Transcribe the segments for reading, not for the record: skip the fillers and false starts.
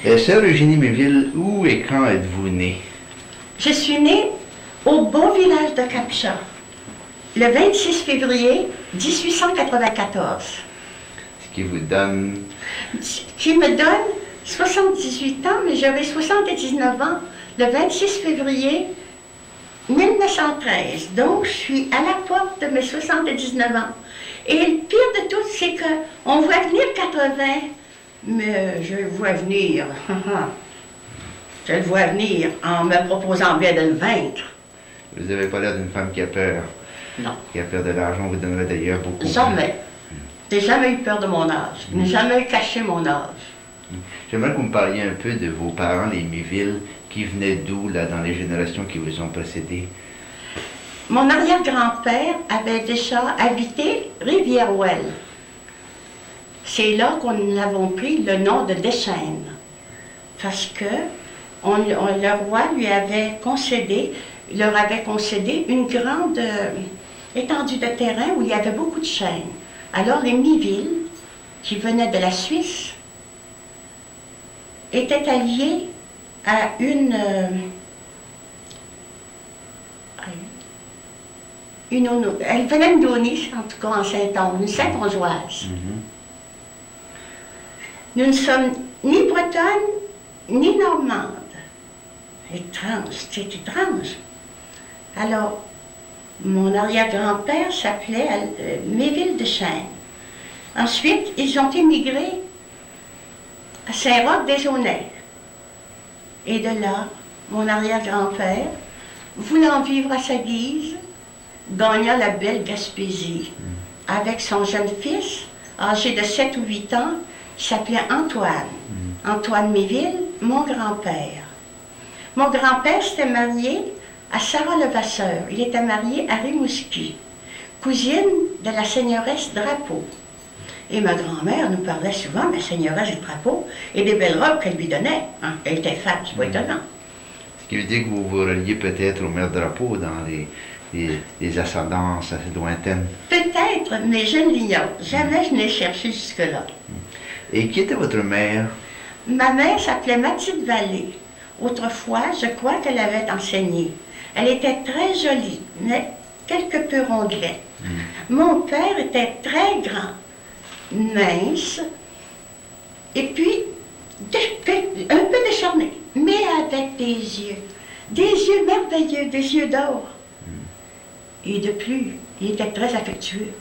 Sœur Eugénie Méville, où et quand êtes-vous née? Je suis née au beau village de Capcha, le 26 février 1894. Ce qui vous donne... Qui me donne 78 ans, mais j'aurai 79 ans le 26 février 1913. Donc, je suis à la porte de mes 79 ans. Et le pire de tout, c'est qu'on voit venir 80, mais je le vois venir. Je le vois venir en me proposant bien de le vaincre. Vous n'avez pas l'air d'une femme qui a peur. Non. Qui a peur de l'argent, vous donnerait d'ailleurs beaucoup. Jamais. Je n'ai jamais eu peur de mon âge. Je n'ai jamais caché mon âge. J'aimerais que vous me parliez un peu de vos parents, les Méville, qui venaient d'où, là, dans les générations qui vous ont précédés? Mon arrière-grand-père avait déjà habité Rivière-Ouelle. C'est là qu'on nous avons pris le nom de Deschênes. Parce que le roi leur avait concédé une grande étendue de terrain où il y avait beaucoup de chênes. Alors les Méville, qui venaient de la Suisse, étaient alliés à elle venait de Daunis, en tout cas en Saint-Onge, une Saint-Ongeoise. Nous ne sommes ni bretonnes, ni normandes. Étrange, c'est étrange. Alors, mon arrière-grand-père s'appelait Méville de Chênes. Ensuite, ils ont émigré à Saint-Roch-des-Aunais. Et de là, mon arrière-grand-père, voulant vivre à sa guise, gagna la belle Gaspésie avec son jeune fils, âgé de 7 ou 8 ans, qui s'appelait Antoine. Antoine Méville, mon grand-père. Mon grand-père s'était marié à Sarah Levasseur. Il était marié à Rimouski, cousine de la seigneuresse Drapeau. Et ma grand-mère nous parlait souvent de la seigneuresse Drapeau et des belles robes qu'elle lui donnait. Hein. Elle était femme, c'est pas étonnant. Ce qui veut dire que vous vous reliez peut-être au maire Drapeau dans les ascendances assez lointaines. Peut-être, mais je ne l'ignore. Jamais je n'ai cherché jusque-là. Et qui était votre mère? Ma mère s'appelait Mathilde Vallée. Autrefois, je crois qu'elle avait enseigné. Elle était très jolie, mais quelque peu rondelette. Mon père était très grand, mince, et puis un peu décharné, mais avec des yeux merveilleux, des yeux d'or. Et de plus, il était très affectueux.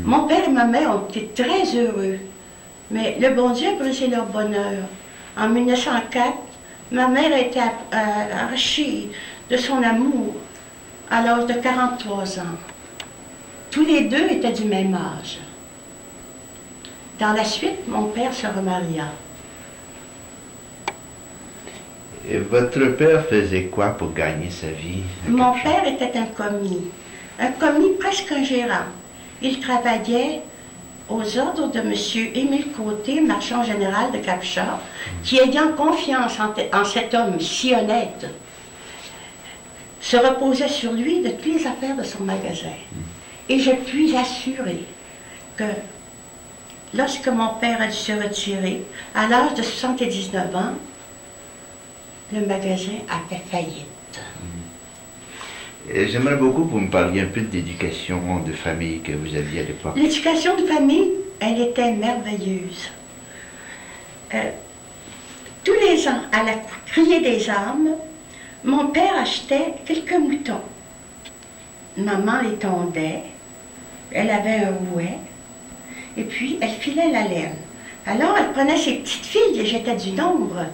Mon père et ma mère ont été très heureux, mais le bon Dieu a brisé leur bonheur. En 1904, ma mère a été arrachée de son amour à l'âge de 43 ans. Tous les deux étaient du même âge. Dans la suite, mon père se remaria. Et votre père faisait quoi pour gagner sa vie? Mon père était un commis presque un gérant. Il travaillait aux ordres de M. Émile Côté, marchand général de Capcha, qui, ayant confiance en cet homme si honnête, se reposait sur lui de toutes les affaires de son magasin. Et je puis assurer que lorsque mon père a dû se retirer, à l'âge de 79 ans, le magasin a fait faillite. J'aimerais beaucoup que vous me parliez un peu de l'éducation de famille que vous aviez à l'époque. L'éducation de famille, elle était merveilleuse. Tous les ans, à la criée des âmes, mon père achetait quelques moutons. Maman les tondait, elle avait un ouet, et puis elle filait la laine. Alors, elle prenait ses petites filles, j'étais du nombre,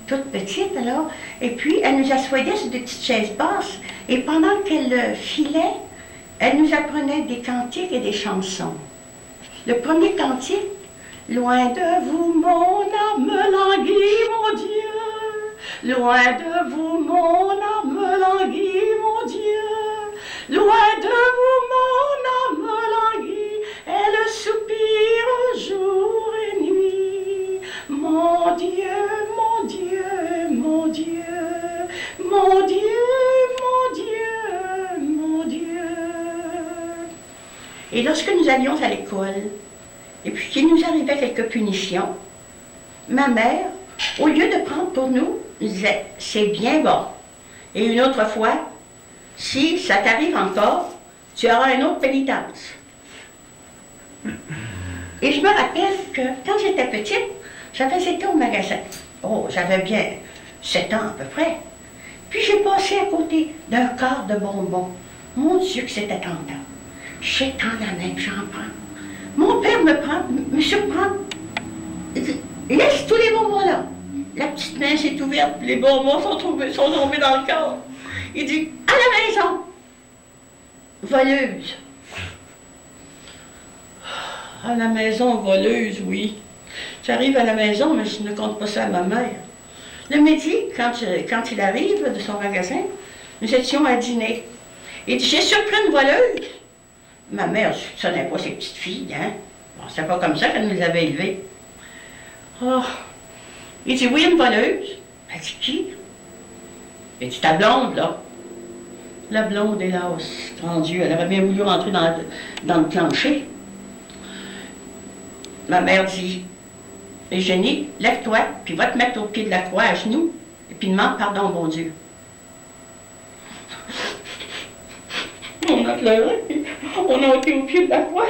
toutes petites alors, et puis elle nous assoyait sur des petites chaises basses, et pendant qu'elle filait, elle nous apprenait des cantiques et des chansons. Le premier cantique, « Loin de vous, mon âme languit, mon Dieu, loin de vous, mon âme languit, mon Dieu, loin de vous, mon âme languit, elle soupire jour et nuit, mon Dieu, mon Dieu, mon Dieu, mon Dieu, mon Dieu, mon Dieu. » Et lorsque nous allions à l'école, et puis qu'il nous arrivait quelques punitions, ma mère, au lieu de prendre pour nous, il disait, c'est bien bon. Et une autre fois, si ça t'arrive encore, tu auras une autre pénitence. Et je me rappelle que quand j'étais petite, j'avais été au magasin. Oh, j'avais bien 7 ans à peu près. Puis j'ai passé à côté d'un quart de bonbons. Mon Dieu que c'était tentant. J'étends la main, j'en prends. Mon père me surprend. Il dit, laisse tous les bonbons là. La petite main s'est ouverte, les bonbons sont tombés dans le corps. Il dit, à la maison, voleuse. À la maison, voleuse, oui. J'arrive à la maison, mais je ne compte pas ça à ma mère. Le midi, quand il arrive de son magasin, nous étions à dîner. Il dit, j'ai surpris une voleuse. Ma mère ne soupçonnait pas ses petites filles, hein. Bon, c'est pas comme ça qu'elle nous avait élevés. Oh. Il dit, oui, une voleuse. Elle dit, qui? Il dit, ta blonde, là. La blonde, hélas, grand Dieu, elle aurait bien voulu rentrer dans le plancher. Ma mère dit, Eugénie, lève-toi, puis va te mettre au pied de la croix à genoux, et puis demande pardon, bon Dieu. On a pleuré, on a été au pied de la croix,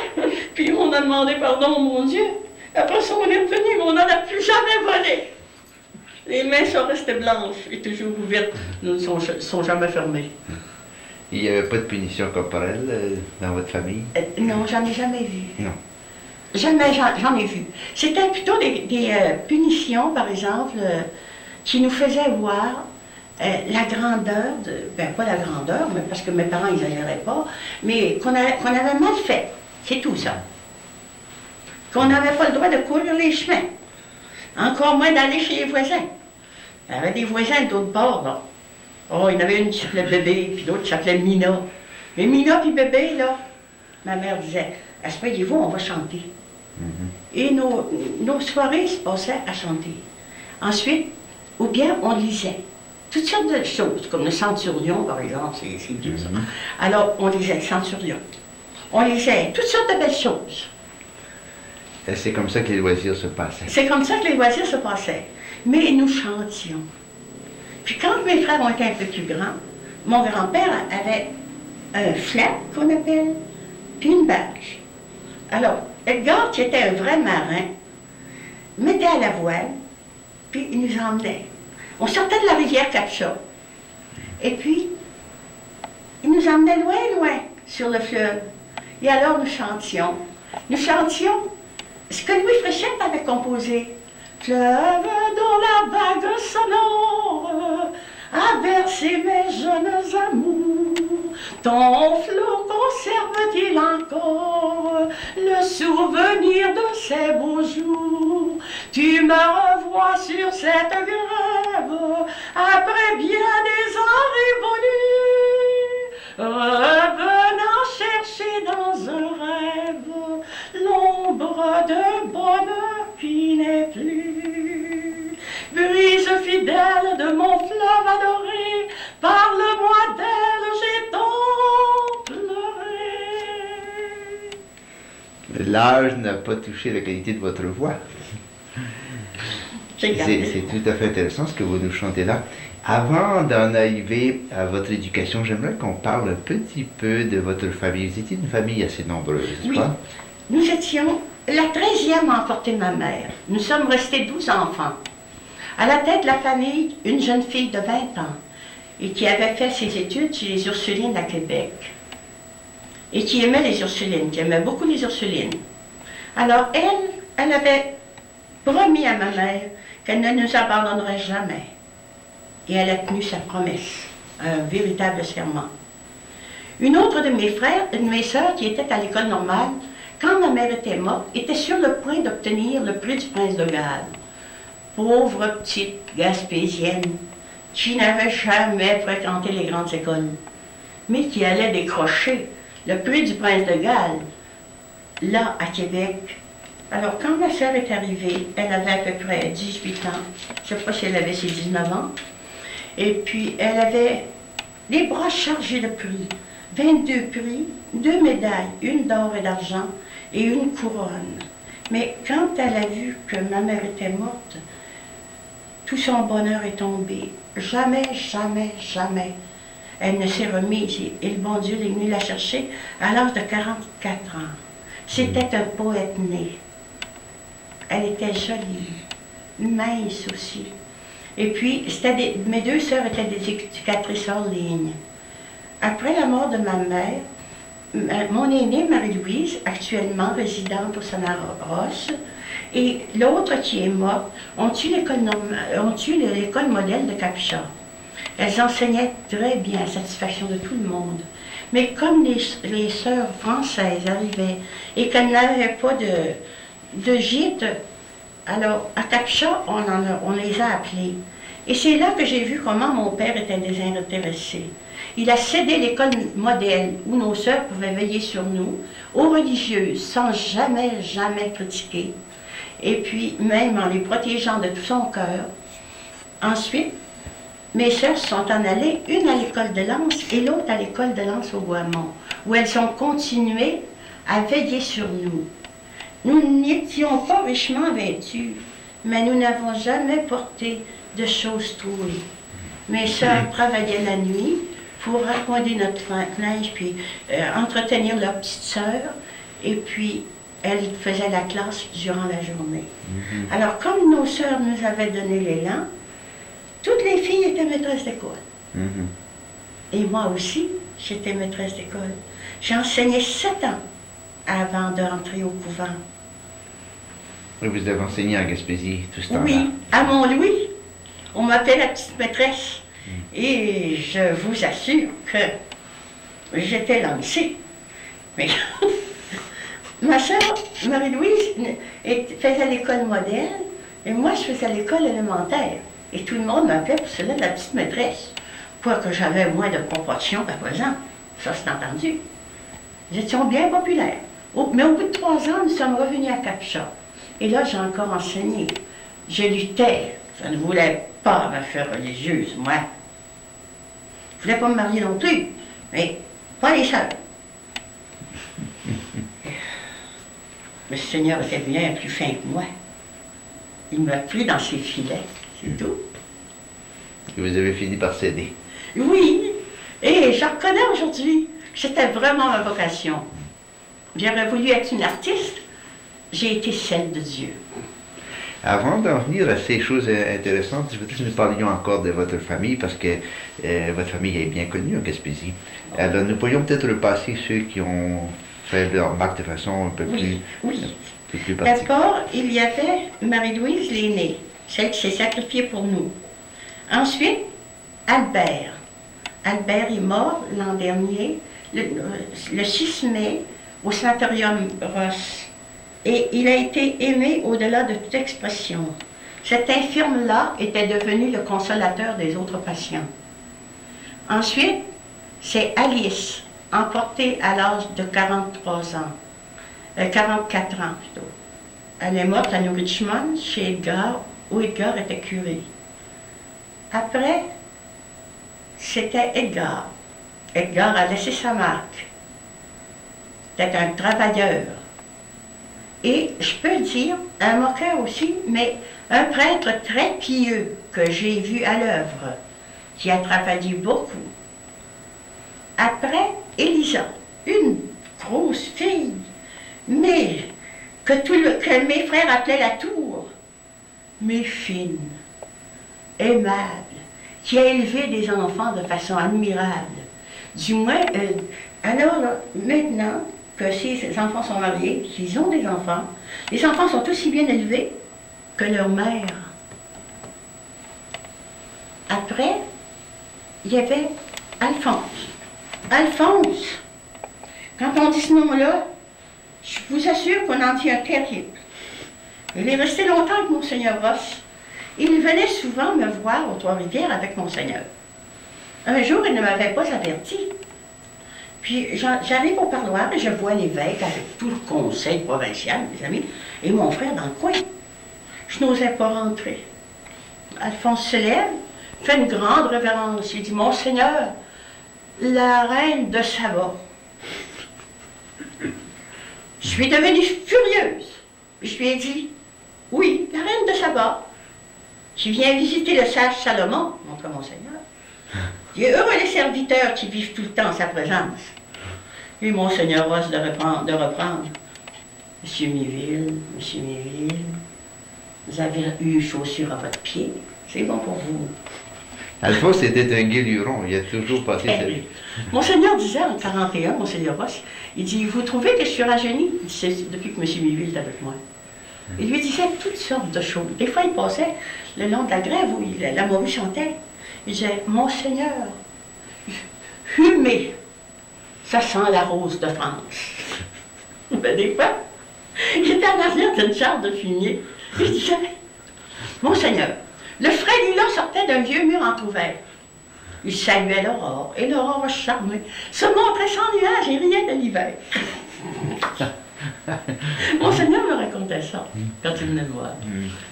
puis on a demandé pardon, mon Dieu. Après ça, on est revenu, mais on n'en a plus jamais volé. Les mains sont restées blanches et toujours ouvertes, ne sont jamais fermées. Il n'y avait pas de punition corporelle dans votre famille? Non, j'en ai jamais vu. Non. Jamais j'en ai vu. C'était plutôt des punitions, par exemple, qui nous faisaient voir la grandeur, ben pas la grandeur, mais parce que mes parents n'exagéraient pas, mais qu'on avait mal fait. C'est tout ça. Qu'on n'avait pas le droit de courir les chemins. Encore moins d'aller chez les voisins. Il y avait des voisins d'autres bords, là. Oh, il y en avait une qui s'appelait Bébé, puis l'autre qui s'appelait Mina. Mais Mina puis Bébé, là, ma mère disait, asseyez-vous, on va chanter. Et nos soirées se passaient à chanter. Ensuite, ou bien on lisait. Toutes sortes de choses, comme le Centurion, par exemple, c'est dur ça. Alors, on lisait le Centurion. On lisait toutes sortes de belles choses. Et c'est comme ça que les loisirs se passaient. C'est comme ça que les loisirs se passaient. Mais nous chantions. Puis quand mes frères ont été un peu plus grands, mon grand-père avait un flat, qu'on appelle, puis une barge. Alors, Edgar, qui était un vrai marin, mettait à la voile, puis il nous emmenait. On sortait de la rivière Capcha. Et puis, il nous emmenait loin, loin sur le fleuve. Et alors, nous chantions. Nous chantions ce que Louis Fréchette avait composé. Fleuve dont la vague sonore a bercé mes jeunes amours. Ton flot conserve-t-il encore le souvenir de ces beaux jours? Tu me revois sur cette grève après bien des ans révolus, revenant chercher dans un rêve l'ombre de bonheur qui n'est plus. Brise fidèle de mon fleuve adoré, parle-moi d'elle, j'ai tant pleuré. L'âge n'a pas touché la qualité de votre voix. C'est tout à fait intéressant ce que vous nous chantez là. Avant d'en arriver à votre éducation, j'aimerais qu'on parle un petit peu de votre famille. Vous étiez une famille assez nombreuse, n'est-ce pas? Nous étions la 13e à emporter ma mère. Nous sommes restés 12 enfants. À la tête de la famille, une jeune fille de 20 ans et qui avait fait ses études chez les Ursulines à Québec et qui aimait les Ursulines, qui aimait beaucoup les Ursulines. Alors elle avait promis à ma mère qu'elle ne nous abandonnerait jamais. Et elle a tenu sa promesse, un véritable serment. Une autre de mes frères, de mes sœurs qui était à l'école normale, quand ma mère était morte, était sur le point d'obtenir le prix du Prince de Galles. Pauvre petite Gaspésienne, qui n'avait jamais fréquenté les grandes écoles, mais qui allait décrocher le prix du Prince de Galles, là, à Québec. Alors, quand ma sœur est arrivée, elle avait à peu près 18 ans, je ne sais pas si elle avait ses 19 ans, et puis elle avait les bras chargés de prix, 22 prix, 2 médailles, une d'or et d'argent, et une couronne. Mais quand elle a vu que ma mère était morte, tout son bonheur est tombé. Jamais, jamais, jamais, elle ne s'est remise. Et le bon Dieu est venu la chercher à l'âge de 44 ans. C'était un poète né. Elle était jolie, mince aussi. Et puis, mes deux sœurs étaient des éducatrices hors ligne. Après la mort de ma mère, mon aînée, Marie-Louise, actuellement résidente au Sonara-Ross, et l'autre qui est morte, ont eu l'école modèle de Capcha. Elles enseignaient très bien à satisfaction de tout le monde. Mais comme les sœurs françaises arrivaient et qu'elles n'avaient pas de gîte, alors à Capcha, on les a appelées. Et c'est là que j'ai vu comment mon père était désintéressé. Il a cédé l'école modèle où nos sœurs pouvaient veiller sur nous, aux religieuses, sans jamais, jamais critiquer. Et puis, même en les protégeant de tout son cœur. Ensuite, mes sœurs sont en allées, une à l'école de Lens et l'autre à l'école de Lens au Boismont, où elles ont continué à veiller sur nous. Nous n'étions pas richement vêtus, mais nous n'avons jamais porté de choses trouées. Mes sœurs travaillaient la nuit pour raccommoder notre linge, puis entretenir leur petite sœur, et puis elles faisaient la classe durant la journée. Alors, comme nos sœurs nous avaient donné l'élan, toutes les filles étaient maîtresses d'école. Et moi aussi, j'étais maîtresse d'école. J'ai enseigné 7 ans avant de rentrer au couvent. Et vous avez enseigné à Gaspésie tout ce temps-là? Oui, à Mont-Louis. On m'appelait la petite maîtresse. Et je vous assure que j'étais lancée. Mais ma soeur, Marie-Louise, faisait l'école modèle, et moi, je faisais l'école élémentaire. Et tout le monde m'appelait pour cela la petite maîtresse. Quoique j'avais moins de proportions qu'à présent. Ça, c'est entendu. Nous étions bien populaires. Mais au bout de 3 ans, nous sommes revenus à Capcha. Et là, j'ai encore enseigné. Je luttais. Je ne voulais pas me faire religieuse, moi. Je ne voulais pas me marier non plus. Mais pas les seuls. Le Seigneur était bien plus fin que moi. Il m'a pris dans ses filets, c'est tout. Et vous avez fini par céder? Oui, et je reconnais aujourd'hui que c'était vraiment ma vocation. J'aurais voulu être une artiste, j'ai été celle de Dieu. Avant d'en venir à ces choses intéressantes, je voudrais que nous parlions encore de votre famille, parce que votre famille est bien connue en Gaspésie. Alors nous pourrions peut-être repasser ceux qui ont fait leur marque de façon un peu plus particulière. D'abord, il y avait Marie-Louise l'aînée, celle qui s'est sacrifiée pour nous. Ensuite, Albert. Albert est mort l'an dernier, le 6 mai, au sanatorium Ross. Et il a été aimé au-delà de toute expression. Cet infirme-là était devenu le consolateur des autres patients. Ensuite, c'est Alice, emportée à l'âge de 44 ans plutôt. Elle est morte à New Richmond, chez Edgar, où Edgar était curé. Après, c'était Edgar. Edgar a laissé sa marque. C'était un travailleur. Et je peux dire, un moqueur aussi, mais un prêtre très pieux que j'ai vu à l'œuvre, qui a travaillé beaucoup. Après, Elisa, une grosse fille, mais que mes frères appelaient la tour, mais fine, aimable, qui a élevé des enfants de façon admirable. Du moins, alors maintenant que ces enfants sont mariés, qu'ils ont des enfants, les enfants sont aussi bien élevés que leur mère. Après, il y avait Alphonse. Alphonse, quand on dit ce nom-là, je vous assure qu'on en dit un terrible. Il est resté longtemps avec Monseigneur Ross. Il venait souvent me voir aux Trois-Rivières avec Monseigneur. Un jour, il ne m'avait pas averti. Puis j'arrive au parloir et je vois l'évêque avec tout le conseil provincial, mes amis, et mon frère dans le coin. Je n'osais pas rentrer. Alphonse se lève, fait une grande révérence. Il dit, Monseigneur, la reine de Saba. Je suis devenue furieuse. Je lui ai dit, oui, la reine de Saba. qui vient visiter le sage Salomon, mon très bon Seigneur. Il est heureux les serviteurs qui vivent tout le temps en sa présence. Et mon Seigneur Ross de reprendre. Monsieur Méville, vous avez eu chaussures à votre pied. C'est bon pour vous. Alphonse était un guéluron, il a toujours passé sa vie. Monseigneur disait en 41, Monseigneur Ross, il dit, vous trouvez que je suis rajeuni? Il dit, c'est depuis que M. Méville est avec moi. Il lui disait toutes sortes de choses. Des fois, il passait le long de la grève où la morue chantait. Il disait, Monseigneur, fumez, ça sent la rose de France. Ben, des fois, il était en arrière d'une charte de fumier. Il disait, Monseigneur, le frère Lula sortait d'un vieux mur entrouvert. Il saluait l'aurore, et l'aurore charmée se montrait sans nuages et riait de l'hiver. Monseigneur me racontait ça quand il venait me voir.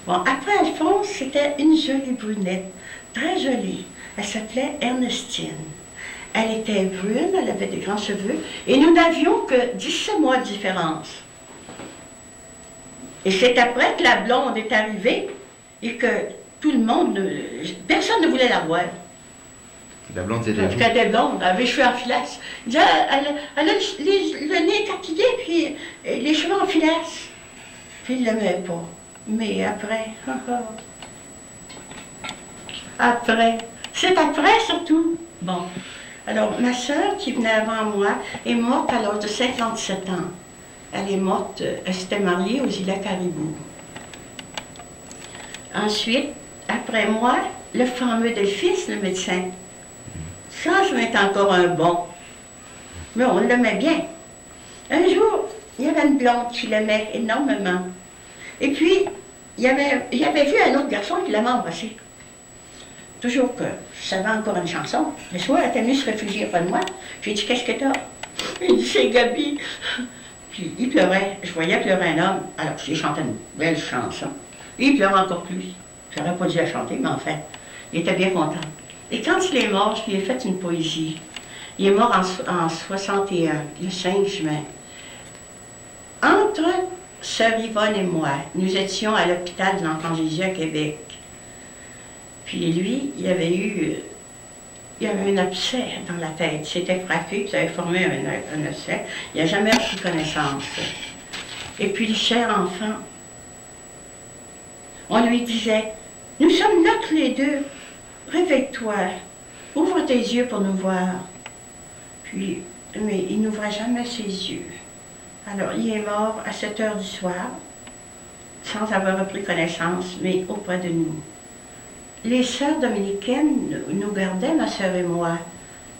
Bon, après Alphonse, c'était une jolie brunette, très jolie. Elle s'appelait Ernestine. Elle était brune, elle avait des grands cheveux, et nous n'avions que 17 mois de différence. Et c'est après que la blonde est arrivée et que tout le monde, personne ne voulait la voir. La blonde, c'était vous? Elle était blonde, elle avait les cheveux en filasse. Elle a le nez écarquillé, puis les cheveux en filasse. Puis il ne l'aimait pas. Mais après, c'est après surtout. Bon, alors ma soeur qui venait avant moi est morte à l'âge de 57 ans. Elle est morte, elle s'était mariée aux îles Caribou. Ensuite, après moi, le fameux Delphis, le médecin. Ça, ce n'est encore un bon. Mais on l'aimait bien. Un jour, il y avait une blonde qui l'aimait énormément. Et puis, il avait vu un autre garçon qui l'avait embrassé. Toujours que je savais encore une chanson. Le soir, elle était venue se réfugier près de moi. J'ai dit, qu'est-ce que t'as? Il dit, c'est Gabi. Puis il pleurait. Je voyais pleurer un homme. Alors, j'ai chanté une belle chanson. Et il pleurait encore plus. J'aurais pas dû la chanter, mais en fait, il était bien content. Et quand il est mort, je lui ai fait une poésie. Il est mort en 61, le 5 juin. Entre Sœur Yvonne et moi, nous étions à l'hôpital de l'Enfant Jésus à Québec. Puis lui, il avait un abcès dans la tête. Il s'était frappé, puis ça avait formé un abcès. Il n'a jamais pris connaissance. Et puis le cher enfant, on lui disait, nous sommes là tous les deux. Réveille-toi, ouvre tes yeux pour nous voir. Puis, mais il n'ouvrait jamais ses yeux. Alors, il est mort à 7 heures du soir, sans avoir repris connaissance, mais auprès de nous. Les sœurs dominicaines nous gardaient, ma sœur et moi.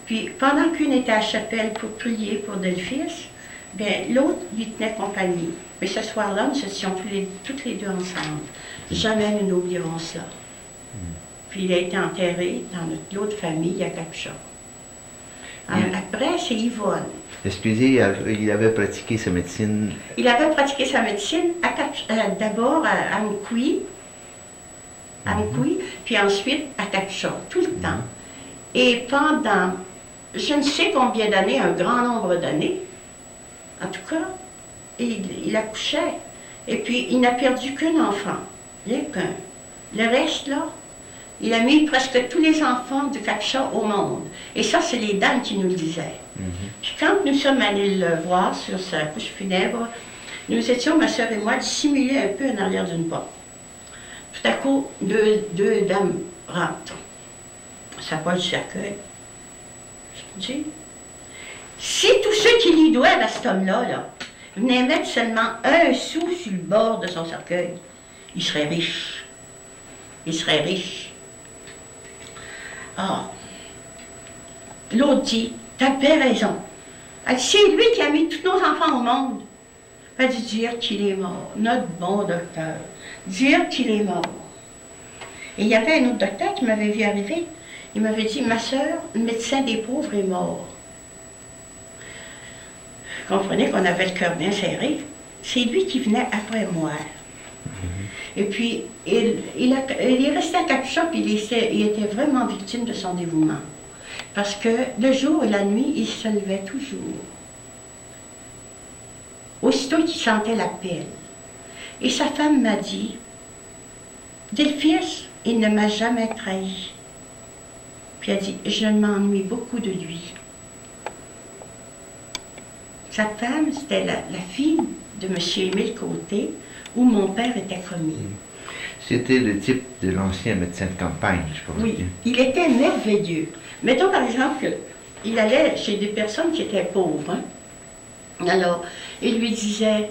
Puis, pendant qu'une était à la chapelle pour prier pour Delphis, bien, l'autre lui tenait compagnie. Mais ce soir-là, nous étions toutes les deux ensemble. Jamais nous n'oublierons cela. Puis il a été enterré dans l'autre famille à Capuchon. Après, c'est Yvonne. Excusez, il avait pratiqué sa médecine? Il avait pratiqué sa médecine d'abord à Mkoui, puis ensuite à Capuchon, tout le temps. Et pendant, je ne sais combien d'années, un grand nombre d'années, en tout cas, il accouchait. Et puis, il n'a perdu qu'un enfant, rien qu'un. Le reste, là, il a mis presque tous les enfants de Capuchon au monde. Et ça, c'est les dames qui nous le disaient. Puis quand nous sommes allés le voir sur sa couche funèbre, nous étions, ma soeur et moi, dissimulés un peu en arrière d'une porte. Tout à coup, deux dames rentrent. Ça passe du cercueil. Je me dis, si tous ceux qui lui doivent à cet homme-là, venaient mettre seulement 1 sou sur le bord de son cercueil, il serait riche. Il serait riche. Ah, l'autre dit, t'as bien raison. C'est lui qui a mis tous nos enfants au monde. Elle dit, dire qu'il est mort, notre bon docteur, dire qu'il est mort. Et il y avait un autre docteur qui m'avait vu arriver. Il m'avait dit, ma soeur, le médecin des pauvres est mort. Vous comprenez qu'on avait le cœur bien serré. C'est lui qui venait après moi. Et puis, il est resté à Capuchon, puis il était vraiment victime de son dévouement. Parce que le jour et la nuit, il se levait toujours. Aussitôt qu'il sentait la pelle. Et sa femme m'a dit, Delphis, il ne m'a jamais trahi. Puis elle dit, je m'ennuie beaucoup de lui. Sa femme, c'était la fille de M. Émile Côté, où mon père était commis. C'était le type de l'ancien médecin de campagne, je pense. Oui, il était merveilleux. Mettons par exemple qu'il allait chez des personnes qui étaient pauvres. Hein. Alors, il lui disait,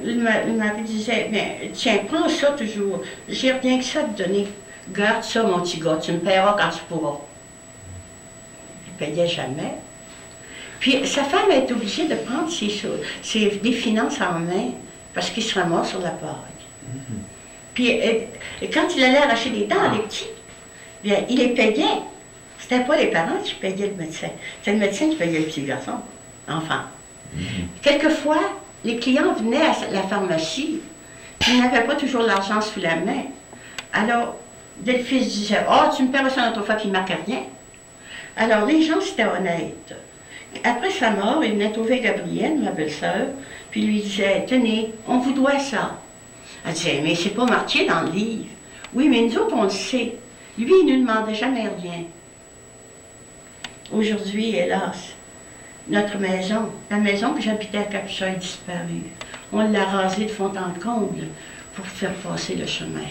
il m'avait disait, mais tiens, prends ça toujours, j'ai rien que ça à te donner. Garde ça, mon petit gars, tu me paieras quand tu pourras. Il ne payait jamais. Puis sa femme est obligée de prendre des finances en main parce qu'il serait mort sur la paille. Puis quand il allait arracher des dents à des petits, bien, il les payait. C'était pas les parents qui payaient le médecin. C'était le médecin qui payait le petit garçon, l'enfant. Quelquefois, les clients venaient à la pharmacie, puis ils n'avaient pas toujours l'argent sous la main. Alors, Delphine disait, « Ah, tu me paieras ça une autre fois, puis il ne marquait rien. » Alors, les gens, c'était honnête. Après sa mort, il venait trouver Gabrielle, ma belle-sœur, puis lui disait, « Tenez, on vous doit ça. » Elle disait, « Mais c'est pas marqué dans le livre. » « Oui, mais nous autres, on le sait. Lui, il ne nous demandait jamais rien. » Aujourd'hui, hélas, notre maison, la maison que j'habitais à Capcha, est disparue. On l'a rasée de fond en comble pour faire passer le chemin.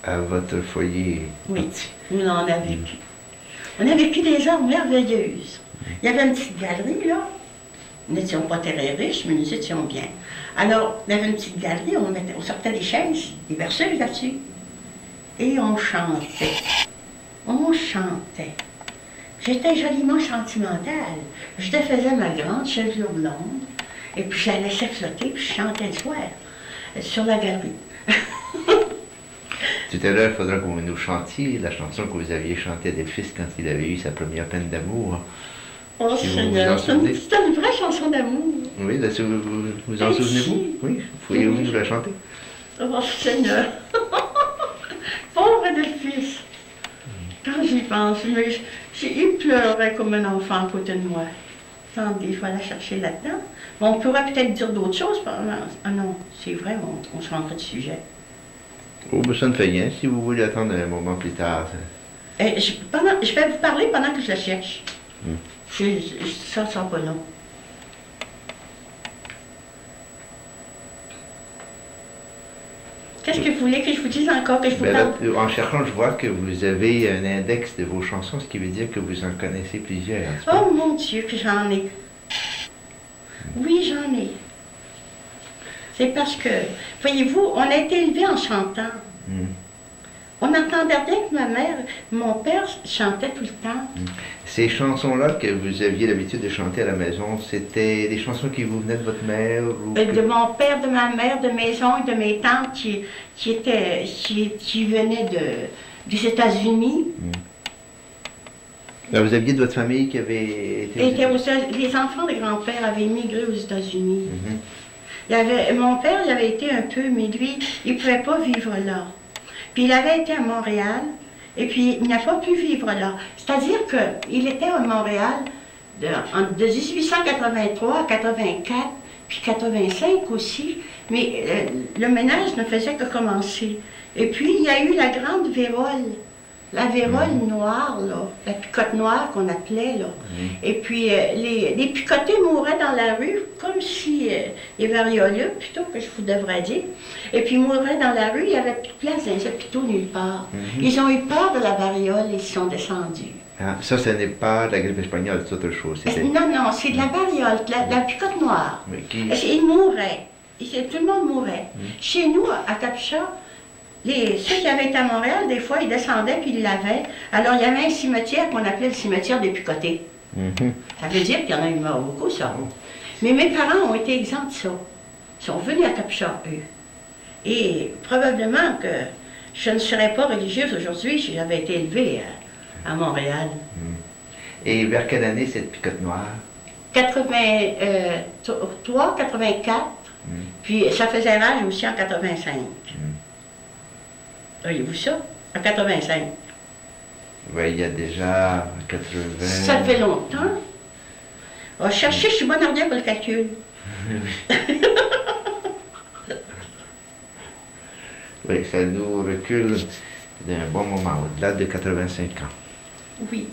À votre foyer. Oui, on en a vécu. On a vécu des heures merveilleuses. Il y avait une petite galerie, là. Nous n'étions pas très riches, mais nous étions bien. Alors, il y avait une petite galerie, on sortait des chaises, des berceuses là-dessus. Et on chantait. On chantait. J'étais joliment sentimentale. Je défaisais ma grande chevelure blonde, et puis je la laissais flotter, puis je chantais le soir, sur la galerie. Tout à l'heure, il faudra que vous nous chantiez la chanson que vous aviez chantée à Delphine quand il avait eu sa première peine d'amour. Oh si Seigneur, c'est une vraie chanson d'amour. Oui, là, vous en souvenez-vous? Oui, pourriez-vous nous la chanter? Oh Seigneur, pauvre Delphine. Quand j'y pense, il pleurait comme un enfant à côté de moi. Attendez, il faut aller chercher là-dedans. Bon, on pourrait peut-être dire d'autres choses. Ah non, c'est vrai, on changerait de sujet. Oh, ben ça ne fait rien, si vous voulez attendre un moment plus tard. Je vais vous parler pendant que je la cherche. Ça ne sera pas long. Qu'est-ce que vous voulez que je vous dise encore, que je vous parle? Là, en cherchant, je vois que vous avez un index de vos chansons, ce qui veut dire que vous en connaissez plusieurs. Oh mon Dieu, que j'en ai. Oui, j'en ai. C'est parce que, voyez-vous, on a été élevés en chantant. On entendait bien que mon père chantait tout le temps. Ces chansons-là que vous aviez l'habitude de chanter à la maison, c'était des chansons qui vous venaient de votre mère? De mon père, de ma mère, de mes oncles, de mes tantes qui venaient des États-Unis. Vous aviez de votre famille qui avait été... Les enfants de grand-père avaient immigré aux États-Unis. Mon père, il avait été un peu, mais lui, il ne pouvait pas vivre là. Puis il avait été à Montréal, et puis il n'a pas pu vivre là. C'est-à-dire qu'il était à Montréal de 1883 à 84, puis 85 aussi, mais le ménage ne faisait que commencer. Et puis il y a eu la grande vérole, la vérole noire, là, la picote noire qu'on appelait, là. Et puis les picotés mouraient dans la rue, comme si, les varioleux, plutôt que je vous devrais dire. Et puis ils mouraient dans la rue, il n'y avait plus de place dans les hôpitaux nulle part. Ils ont eu peur de la variole et ils sont descendus. Ah, ça, ce n'est pas la grippe espagnole, c'est autre chose. Non, non, c'est de la variole, la picote noire. Ils mouraient. Tout le monde mourait. Chez nous, à Capcha, ceux qui avaient été à Montréal, des fois, ils descendaient puis ils l'avaient. Alors, il y avait un cimetière qu'on appelait le cimetière des picotés. Ça veut dire qu'il y en a eu mort beaucoup, ça. Mais mes parents ont été exempts de ça. Ils sont venus à Capcha, eux. Et probablement que je ne serais pas religieuse aujourd'hui si j'avais été élevée à Montréal. Et vers quelle année cette picote noire? 83, 84, puis ça faisait rage aussi en 85. Voyez-vous ça? En 85. Oui, il y a déjà 80... Ça fait longtemps. Oh, cherchez, je suis bonne arrière pour le calcul. Oui, ça nous recule d'un bon moment, au-delà de 85 ans. Oui.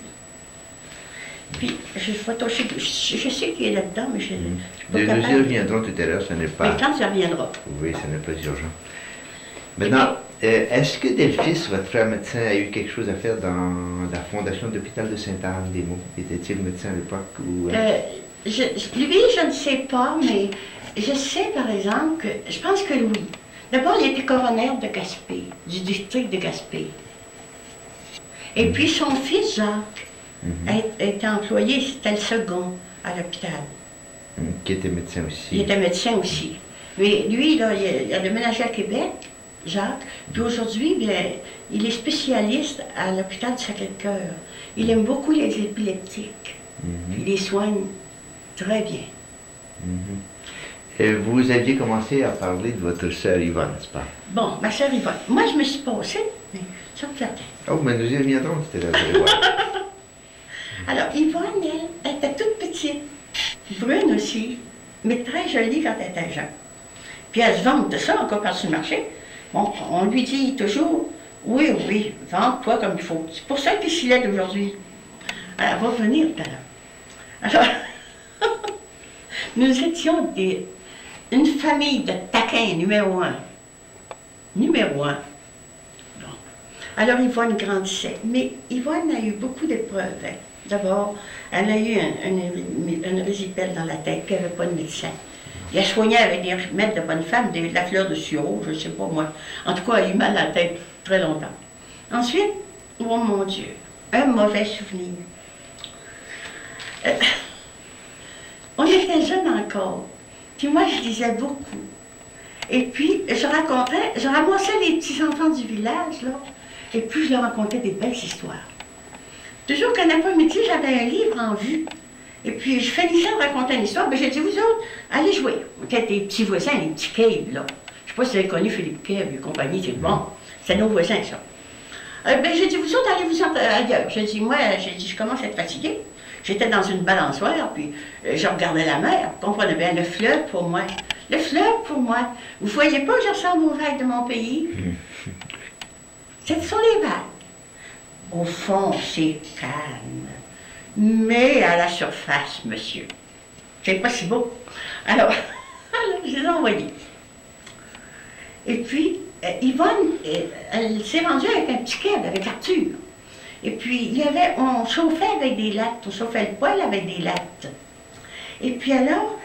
Puis, je sais qu'il est là-dedans, mais je ne suis pas capable. Nous y reviendrons tout à l'heure, ce n'est pas... Mais quand ça reviendra. Oui, ce n'est pas urgent. Maintenant, est-ce que Delphis, votre frère médecin, a eu quelque chose à faire dans la fondation de l'hôpital de Sainte-Anne-des-Monts? Était-il médecin à l'époque ou... Lui, je ne sais pas, mais je sais, par exemple, que je pense que Louis. D'abord, il était coroner de Gaspé, du district de Gaspé. Et puis, son fils, Jacques, était employé, c'était le second à l'hôpital. Qui était médecin aussi. Il était médecin aussi. Mais lui, là, il a déménagé à Québec, Jacques, puis aujourd'hui, il est spécialiste à l'hôpital du Sacré-Cœur. Il aime beaucoup les épileptiques. Il les soigne très bien. Et vous aviez commencé à parler de votre sœur Yvonne, n'est-ce pas? Bon, ma sœur Yvonne. Moi, je me suis passée, mais ça me fait rien. Oh, mais nous y reviendrons, c'était là, vous allez voir. Alors, Yvonne, elle était toute petite, brune aussi, mais très jolie quand elle était jeune. Puis elle se vante de ça encore quand tu marchais. Bon, on lui dit toujours, oui, oui, vante-toi comme il faut. C'est pour ça qu'il s'y lève aujourd'hui. Elle va venir tout à l'heure. Alors, nous étions une famille de taquins numéro 1. Numéro 1. Bon. Alors Yvonne grandissait. Mais Yvonne a eu beaucoup d'épreuves. Hein. D'abord, elle a eu un résipel dans la tête, puis elle n'avait pas de médecin. Il a soigné avec des remèdes de bonne femme, de la fleur de sureau, je ne sais pas moi. En tout cas, elle a eu mal à la tête très longtemps. Ensuite, oh mon Dieu, un mauvais souvenir. On était jeunes encore. Puis moi, je lisais beaucoup. Et puis, je ramassais les petits-enfants du village, là, et puis je leur racontais des belles histoires. Toujours qu'un après-midi, j'avais un livre en vue. Et puis, je finissais de raconter une histoire, ben j'ai dit, vous autres, allez jouer. On était des petits voisins, les petits Cave, là. Je ne sais pas si vous avez connu Philippe Cave et compagnie, c'est bon. C'est nos voisins, ça. Ben j'ai dit, vous autres, allez vous ailleurs. J'ai dit, moi, je commence à être fatiguée. J'étais dans une balançoire, puis je regardais la mer. Vous comprenez bien, le fleuve pour moi. Le fleuve pour moi. Vous ne voyez pas que je ressemble aux vagues de mon pays? Ce sont les vagues. Au fond, c'est calme. Mais à la surface, monsieur, c'est pas si beau. Alors, je les ai envoyés. Et puis, Yvonne, elle s'est rendue avec un petit keb, avec Arthur. Et puis, on chauffait avec des lattes, on chauffait le poêle avec des lattes. Et puis alors,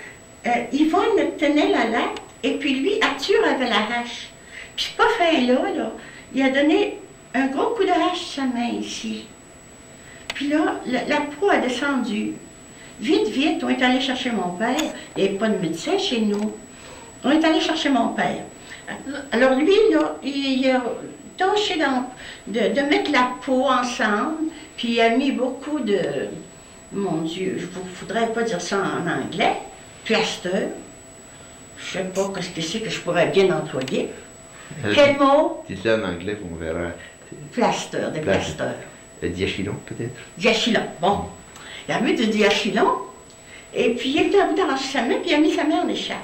Yvonne tenait la latte, et puis lui, Arthur avait la hache. Puis pas fin là, il a donné un gros coup de hache sur sa main ici. Puis là, la peau a descendu. Vite, vite, on est allé chercher mon père. Il n'y avait pas de médecin chez nous. On est allé chercher mon père. Alors lui, là, il a tâché de mettre la peau ensemble, puis il a mis beaucoup de... Mon Dieu, je ne voudrais pas dire ça en anglais. Plaster. Je ne sais pas ce que c'est que je pourrais bien employer. Quel mot? C'est ça en anglais, on verra. Plaster, des plasters. Le diachylon, peut-être? Diachylon, bon. Il a mis du diachylon, et puis il était à bout d'arracher sa main, puis il a mis sa main en écharpe.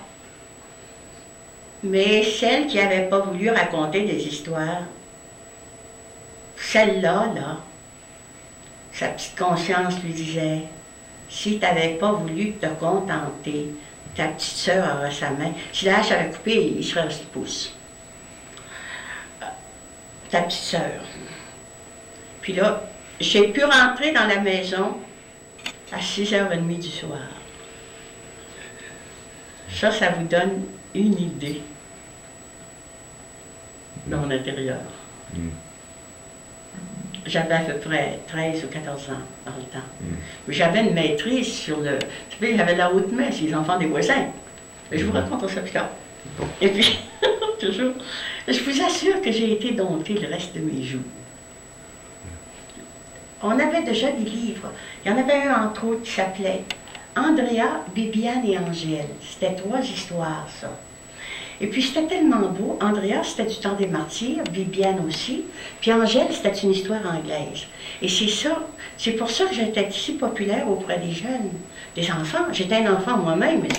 Mais celle qui n'avait pas voulu raconter des histoires, celle-là, là, sa petite conscience lui disait, si tu n'avais pas voulu te contenter, ta petite sœur aurait sa main. Si la hache avait coupé, il serait resté pouce. Ta petite sœur. Puis là, j'ai pu rentrer dans la maison à 6h30 du soir. Ça vous donne une idée de mon intérieur. J'avais à peu près 13 ou 14 ans dans le temps. Mais j'avais une maîtrise sur le... Tu sais, j'avais la haute main, c'est les enfants des voisins. Et je vous raconte ça plus tard. Et puis, toujours, je vous assure que j'ai été domptée le reste de mes jours. On avait déjà des livres. Il y en avait un, entre autres, qui s'appelait Andrea, Bibiane et Angèle. C'était 3 histoires, ça. Et puis, c'était tellement beau. Andrea, c'était du temps des martyrs, Bibiane aussi. Puis Angèle, c'était une histoire anglaise. Et c'est pour ça que j'étais si populaire auprès des jeunes, des enfants. J'étais un enfant moi-même, mais